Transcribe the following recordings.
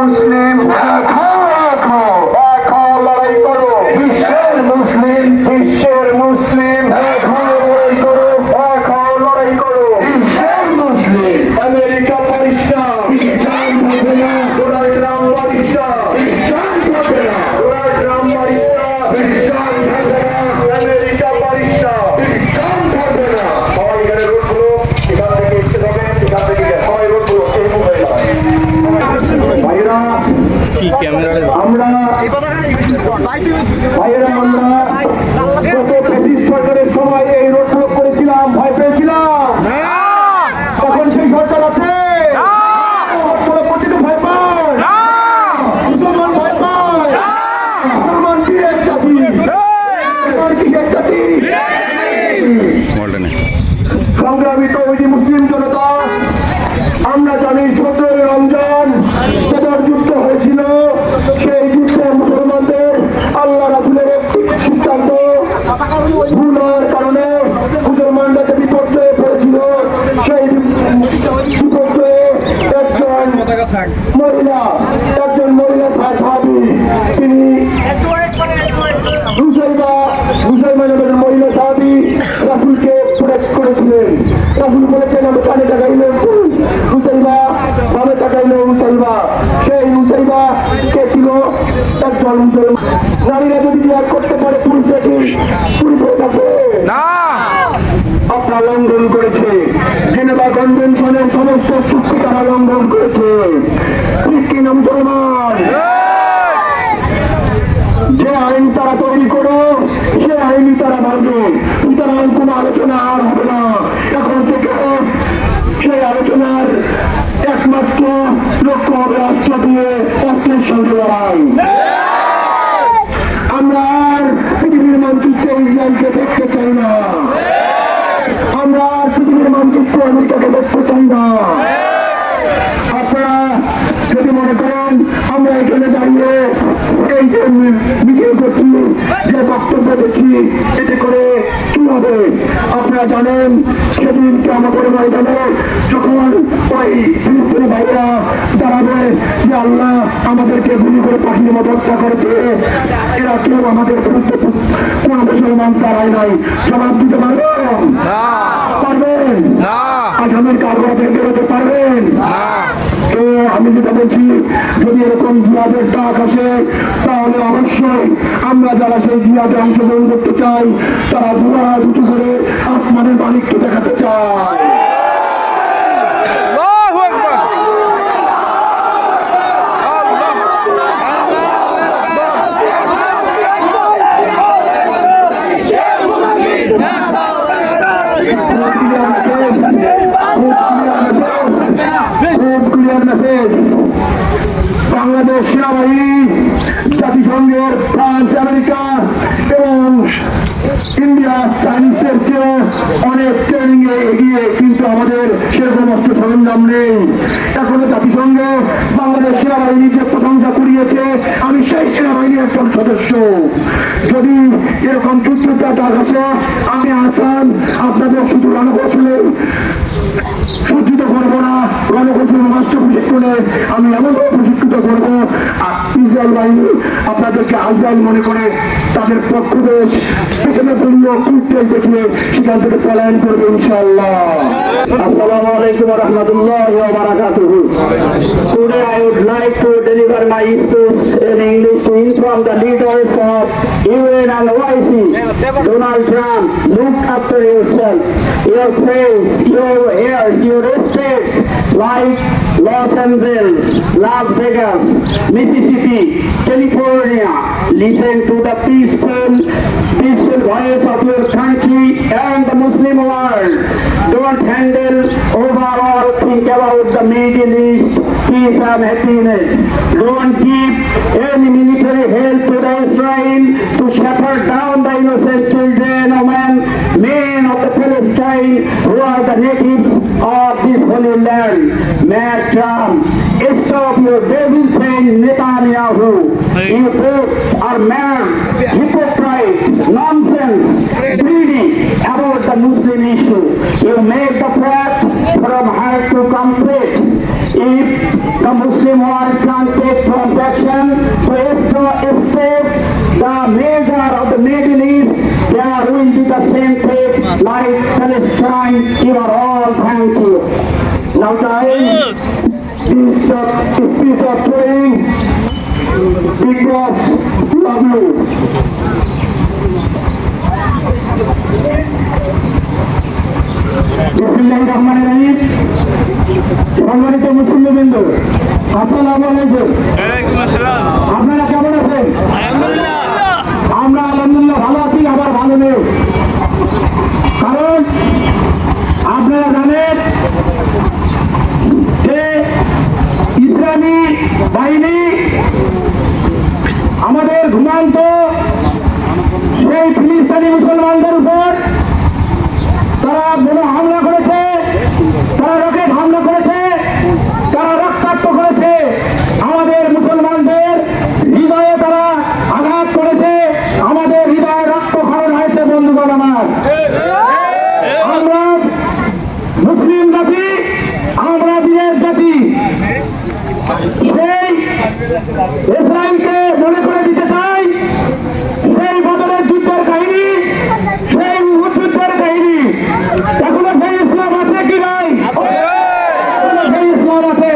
মুসলিম দেখো দেখো দেখো লড়াই করো বিশ্বের মুসলিম দেখো লড়াই করো দেখো লড়াই করো বিশ্বের মুসলিম আমেরিকা পারিস না ইসলাম হবে না ডোনাল্ড ট্রাম্প পারিস না ইসলাম হবে না ডোনাল্ড ট্রাম্প পারিস না ইসলাম হবে না আমেরিকা পারিস না ইসলাম হবে না সবাই এখানে রোড গুলো এখান থেকে এসে যাবে এখান থেকে সবাই রোড গুলো এই মোবাইল ভাইরা আমরা গত ফ্যাসিস্ট সরকারের সময় এই রোড ব্লক করেছিলাম, ভয় পেয়েছিলাম। তখন সেই সরকার আছে ভয় পায়, মুসলমান ভয় পায়, মুসলমান কি এক জাতি, সংগ্রামী তৌহিদি মুসলিম জনতা, আমরা জানি 17 রমজান বদর যুদ্ধ হয়েছিল। সেই যুদ্ধে মুসলমানদের আল্লাহ রাসূলের সিদ্ধান্ত ভুল হওয়ার কারণে মুসলমানরা যে বিপর্যয়ে পড়েছিল, সেই বিপর্যয়ে একজন মহিলা সাহাবী, তিনি মুসাইবা নামের মহিলা সাহাবী রাসূলকে প্রোটেক্ট করেছিলেন। রাসূল বলেছেন, আমি কানে তাকাইলেন মুসাইবা, বামে তাকাইলেন মুসাইবা। সেই মুসাইবা কে ছিল? একজন মুসলমান। নারীরা যদি জিহাদ করতে পারে, পুরুষরা কি চুরি করে থাকবে না? আপনারা লঙ্ঘন করেছে, জেনেভা কনভেনশনের সমস্ত চুক্তি তারা লঙ্ঘন করেছে। ঠিক কিনা মুসলমান? যে আইন তারা তৈরি করো, সে আইনই তারা মানবে। সুতরাং কোন আলোচনা আর হবে না। এখন থেকে সেই আলোচনার একমাত্র লক্ষ্য হবে অস্ত্র দিয়ে, অস্ত্রের সঙ্গে লড়াই। আমরা আর পৃথিবীর মানচিত্রে ইসরায়েলকে দেখতে চাই না, আমরা আর পৃথিবীর মানচিত্রে আমেরিকাকে দেখতে চাই না। আপনারা যদি মনে করেন আমরা এখানে দাঁড়িয়ে এই যে মিছিল করছি, যে বক্তব্য দিচ্ছি, এতে করে কি হবে? আপনারা জানেন সেদিন কিয়ামতের ময়দানে যখন ওই ফিলিস্তিনি ভাইরা দাঁড়াবে যে আল্লাহ আমাদেরকে গুলি করে পাখির মতো হত্যা করেছে, এরা কেউ আমাদের বিরুদ্ধে কোন মুসলমান দাঁড়ায় নাই, জবাব দিতে পারবেন? পারবেন? আগামীর কারবার থেকে বেরোতে পারবেন? তো আমি যেটা বলছি, যদি এরকম জিহাদের ডাক আসে, তাহলে অবশ্যই আমরা যারা সেই জিহাদে অংশগ্রহণ করতে চাই, তারা দুয়া উঁচু করে আসমানের মালিককে দেখাতে চায়। বাংলাদেশ সেনাবাহিনী জাতিসংঘের, ফ্রান্স, আমেরিকা এবং ইন্ডিয়া, চাইনিজদের চেয়ে অনেক ট্রেনিং এ এগিয়ে, কিন্তু আমাদের সেরকম অস্ত্র সরঞ্জাম নেই। এখনো জাতিসংঘে বাংলাদেশ সেনাবাহিনী যে প্রশংসা কুড়িয়েছে, আমি সেই সেনাবাহিনীর একজন সদস্য। যদি এরকম যুদ্ধটা ডাক আসে, আমি আসান আপনাদের শুধু রণকৌশলে সজ্জিত করবো না, রণকৌশল রাষ্ট্র প্রশিক্ষণে আমি এমনভাবে প্রশিক্ষিত করবো ইসরায়েল বাহিনী আপনাদেরকে আজরাইল মনে করে তাদের পক্ষ দেশ পেছনে পড়িয়ে কুটতেজ দেখিয়ে সেখান থেকে পলায়ন করবে ইনশাআল্লাহ। আসসালামু আলাইকুম ওয়া রাহমাতুল্লাহি ওয়া বারাকাতুহু। Today I would like to deliver my speech in English to inform the leaders of UN and OIC. Donald Trump, look after yourself, your face, your ears, your states like Los Angeles, Las Vegas, Mississippi, California. Listen to the peaceful voice of your country and the Muslim world. Don't handle over or think about the Middle East peace and happiness. Don't give any military help to the Israel to shepherd down the innocent children, women, men of the Palestine who are the natives of this holy land. Mayor Trump, stop your devil friend Netanyahu. You both are mad, hypocrites, nonsense, greedy about the Muslim issue. You make the path from hard to complete. If the Muslim world can take speech of saying, Big Boss, love you. বিসমিল্লাহির রহমানির রহিম। সম্মানিত মুসলিমবৃন্দ, আসসালামু আলাইকুম। আপনারা কেমন আছেন? আমরা আলহামদুলিল্লাহ ভালো আছি, আবার ভালো নেই। কারণ আপনারা জানেন যে ইসলামী বাহিনী আমাদের ঘুমান্ত সেই ফিলিস্তিনি মুসলমানদের উপর তারা বড় হামলা করেছে, তারা রকেট হামলা করেছে, তারা রক্তাক্ত করেছে, আমাদের মুসলমানদের হৃদয়ে তারা আঘাত করেছে, আমাদের হৃদয়ে রক্তক্ষরণ হয়েছে। বন্ধুগণ আমার, আমরা মুসলিম জাতি, আমরা দিনের জাতি, সেই ইসরায়েলকে মনে করে দিতে চাই সেই বদরের যুদ্ধের কাহিনী, সেই উহুদ যুদ্ধের কাহিনী। এখনো সেই ইসলাম আছে কি নাই? এখনো সেই ইসলাম আছে।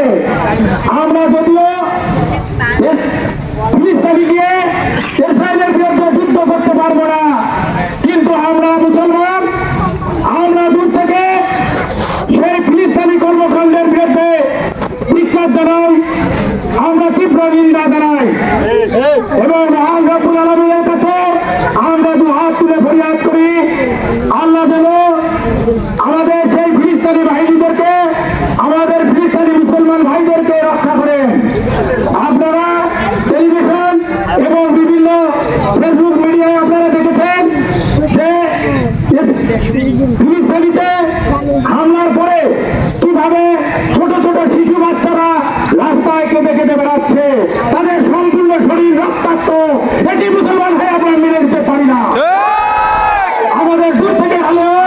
আমরা যদিও ফিলিস্তিনি গিয়ে ইসরায়েলের বিরুদ্ধে যুদ্ধ করতে পারবো না, কিন্তু আমরা মুসলমান, আমরা দূর থেকে সেই ফিলিস্তিনি কর্মকাণ্ডের বিরুদ্ধে ধিক্কার জানাই, আমরা তীব্র নিন্দা জানাই এবং মহান রব্বুল আলামিনের কাছে আমরা দু হাত তুলে ফরিয়াদ করি, আল্লাহ যেন আমাদের সেই ফিলিস্তিনি বাহিনীদেরকে, আমাদের ফিলিস্তিনি মুসলমান ভাইদেরকে রক্ষা করেন। আপনারা টেলিভিশন এবং বিভিন্ন ফেসবুক মিডিয়ায় আপনারা দেখেছেন যে ফিলিস্তিনিতে হামলার পরে কিভাবে ছোট ছোট শিশু বাচ্চারা রাস্তায় কেঁদে কেঁদে বেড়াচ্ছে, তাদের সম্পূর্ণ শরীর রক্তাক্ত। এটি মুসলমান ভাই আমরা মেনে দিতে পারি না। আমাদের দূর থেকে হলেও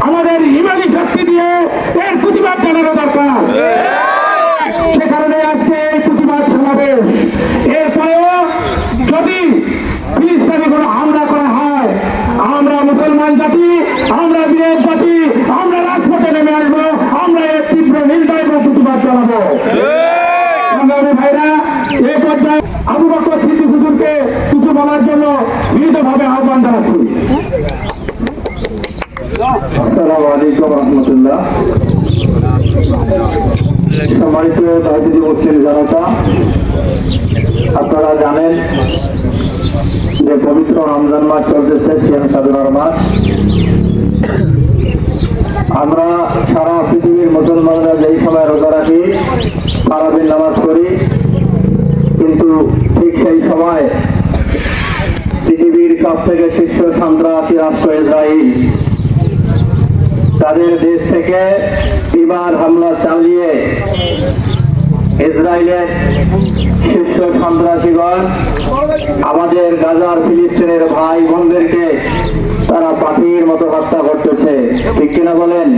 আমাদের ইমানি শক্তি দিয়ে এর প্রতিবাদ জানানো দরকার। সে কারণে আজকে এই প্রতিবাদ সমাবেশ। এরপরেও যদি ফিলিস্তিনি কোনো হামলা করা হয়, আমরা মুসলমান জাতি, আমরা বীরের জাতি, আমরা রাজপথে নেমে আসবো, আমরা এর তীব্র নিন্দা এবং প্রতিবাদ জানাবো। সংগ্রামী ভাইরা, এই পর্যায়ে আবু বকর সিদ্দিক হুজুরকে কিছু বলার জন্য বিনীতভাবে আহ্বান জানাচ্ছি। আসসালামু আলাইকুম রহমতুল্লাহ। সম্মানিত তাহিদি মুসলিম জনতা, আপনারা জানেন যে পবিত্র রমজান মাস চলতেছে, সিয়াম সাধনার মাস। আমরা সারা পৃথিবীর মুসলমানরা যেই সময় রোজা রাখি, তারাবির নামাজ করি, কিন্তু ঠিক সেই সময় পৃথিবীর সব থেকে শীর্ষ সন্ত্রাসী রাষ্ট্র ইসরায়েল তাদের দেশ থেকে বিমান হামলা চালিয়ে ইসরায়েলের শীর্ষ সন্ত্রাসীগণ আমাদের গাজার ফিলিস্তিনের ভাই বোনদেরকে তারা পাখির মতো হত্যা করতেছে, ঠিক কিনা বলেন?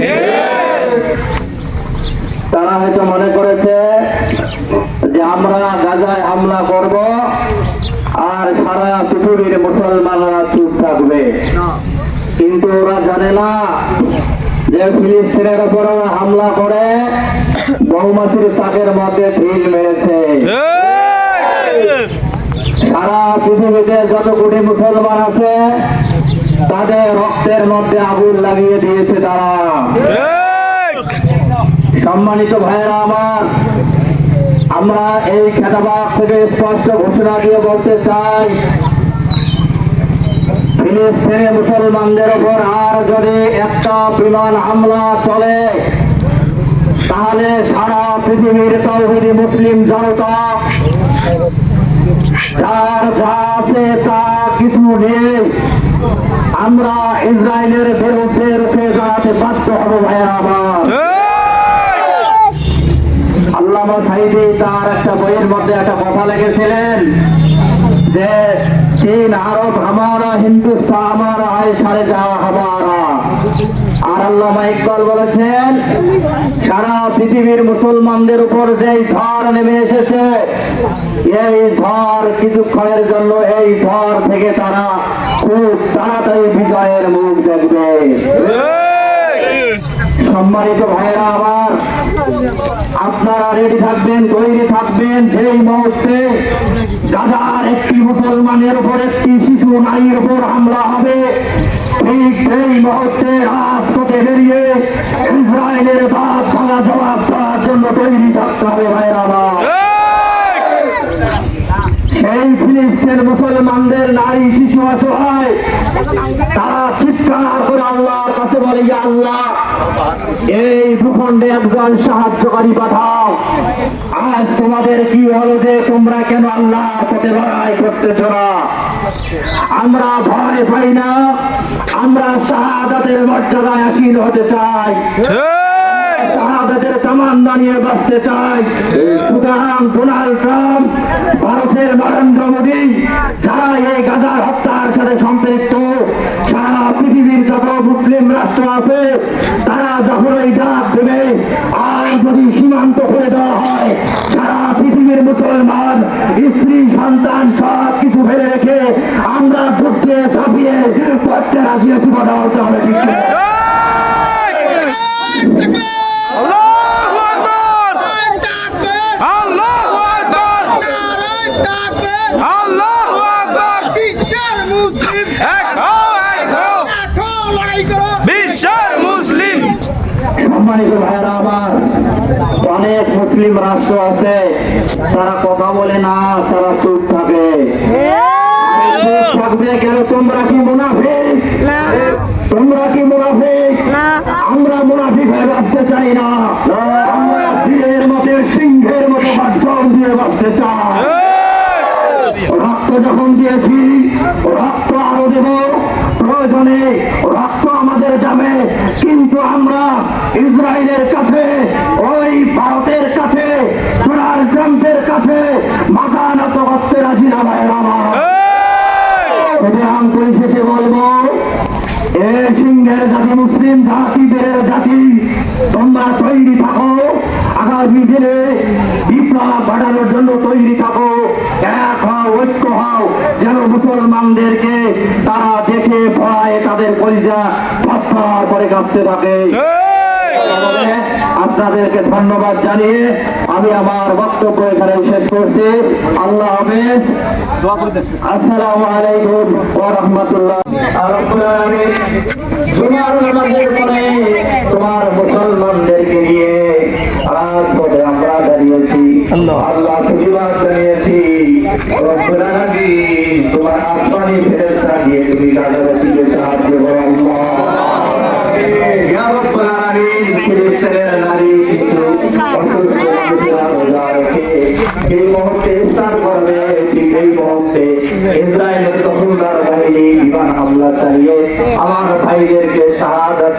তারা হয়তো মনে করেছে যে আমরা গাজায় হামলা করব আর সারা পৃথিবীর মুসলমানরা চুপ থাকবে, কিন্তু ওরা জানে না যে ফিলিস্তিনের উপর হামলা করে বহুমাসির চাকের মধ্যে ঢিল মেরেছে। সারা পৃথিবীতে যত কোটি মুসলমান আছে তাদের রক্তের মধ্যে আগুন লাগিয়ে দিয়েছে তারা। সম্মানিত ভাইয়েরা আমার, আমরা এই খেতাবাগ থেকে স্পষ্ট ঘোষণা দিয়ে বলতে চাই, ফিলিস্তিনি মুসলমানদের উপর আর যদি একটা বিমান হামলা চলে, তাহলে সারা পৃথিবীর তাওহীদি মুসলিম জনতা যার যা আছে তা কিছু নেই, আমরা ইসরায়েলের বিরুদ্ধে রুখে দাঁড়াতে বাধ্য হব। ভাইয়েরা আমার, আল্লামা সাঈদী তার একটা বইয়ের মধ্যে একটা কথা লিখেছিলেন যে চীন আরব হামারা, হিন্দুস্তান হামারা, আয় সারে যা হামারা। আর আল্লামা ইকবাল বলেছেন সারা পৃথিবীর মুসলমানদের উপর যেই ঝড় নেমে এসেছে, এই ঝড় কিছুক্ষণের জন্য, এই ঝড় থেকে তারা খুব তাড়াতাড়ি বিজয়ের মুখ দেখবে। সম্মানিত ভাইরা আমার, আপনারা রেডি থাকবেন, তৈরি থাকবেন। যেই মুহূর্তে গাজার একটি মুসলমানের উপর, একটি শিশু নারীর উপর হামলা হবে, ঠিক সেই মুহূর্তে রাজপথে বেরিয়ে ইসরায়েলের দাঁত ভাঙা জবাব দেওয়ার জন্য তৈরি থাকতে হবে ভাইরা আমার। সেই ফিলিস্তিন মুসলমানদের নারী শিশু অসহায়, তারা চিৎকার করে আল্লাহর কাছে বলে, ইয়া আল্লাহ, এই ভূখণ্ডে একজন সাহায্যকারী পাঠাও। আজ তোমাদের কি হলো যে তোমরা কেন আল্লাহর পথে লড়াই করতেছ না? আমরা ভয় পাই না, আমরা শাহাদাতের মর্যাদায় আসীন হতে চাই, শাহাদাতের তামান্না নিয়ে বাঁচতে চাই। সুতরাং ডোনাল্ড ট্রাম্প, ভারতের নরেন্দ্র মোদী, যারা এই গাজার হত্যার সাথে সম্পৃক্ত, সারা পৃথিবীর যত মুসলিম রাষ্ট্র আছে, তারা যখন এই ডাক দেবে, আর যদি সীমান্ত করে দেওয়া হয়, সারা পৃথিবীর মুসলমান স্ত্রী সন্তান সব কিছু ফেলে রেখে আমরা ঘুরতে ছাপিয়ে পড়তে রাজি আছি, কথা বলতে হবে। ঠিক আছে? সম্মানিত ভাইরা আমার, অনেক মুসলিম রাষ্ট্র আছে, তারা কথা বলে না, তারা চুপ থাকে। থাকবে কেন? তোমরা কি মুনাফিক? তোমরা কি মুনাফিক? আমরা মুনাফিক হয়ে বাঁচতে চাই না, আমরা তীরের মতো, সিংহের মতো বাধ্য দিয়ে বাঁচতে চাই। রক্ত যখন দিয়েছি, রক্ত আরো দেব, প্রয়োজনে রক্ত আমাদের যাবে, কিন্তু আমরা ইসরায়েলের কাছে, ওই ভারতের কাছে, ডোনাল্ড ট্রাম্পের কাছে মাথা নত করতে রাজি না ভাইরা আমার। আমি পরিশেষে বলবো, এ সিংহের জাতি, মুসলিম জাতিদের জাতি, তোমরা তৈরি থাকো, আগামী দিনে বিপ্লব ঘটানোর জন্য তৈরি থাকো, এক হও, ঐক্য হও, যেন মুসলমানদেরকে তারা দেখে ভয় তাদের কলিজা থরথর করে কাঁপতে থাকে। আপনাদেরকে ধন্যবাদ জানিয়ে আমি আমার বক্তব্য এখানে শেষ করছি। আল্লাহ হাফেজ। আসসালামু আলাইকুম ওয়া রাহমাতুল্লাহ। জুমার নামাজের পরে তোমার মুসলমানদেরকে নিয়ে রাজপথে আমরা দাঁড়িয়েছি, আল্লাহ প্রতিবাদ জানিয়েছি। রব্বুল আলামিন, তোমার আসমানি ফেরেশতা দিয়ে তুমি গাজাবাসীকে সাহায্য করো আল্লাহ। ইয়া রব্বুল আলামিন, ফিলিস্তিনের নারী শিশু অসুস্থ মানুষেরা রোজা রেখে যে মুহূর্তে ইফতার করবে, ঠিক এই মুহূর্তে ইসরায়েলের দখলদার বাহিনী বিমান হামলা চালিয়ে আমার ভাইদেরকে শাহাদাত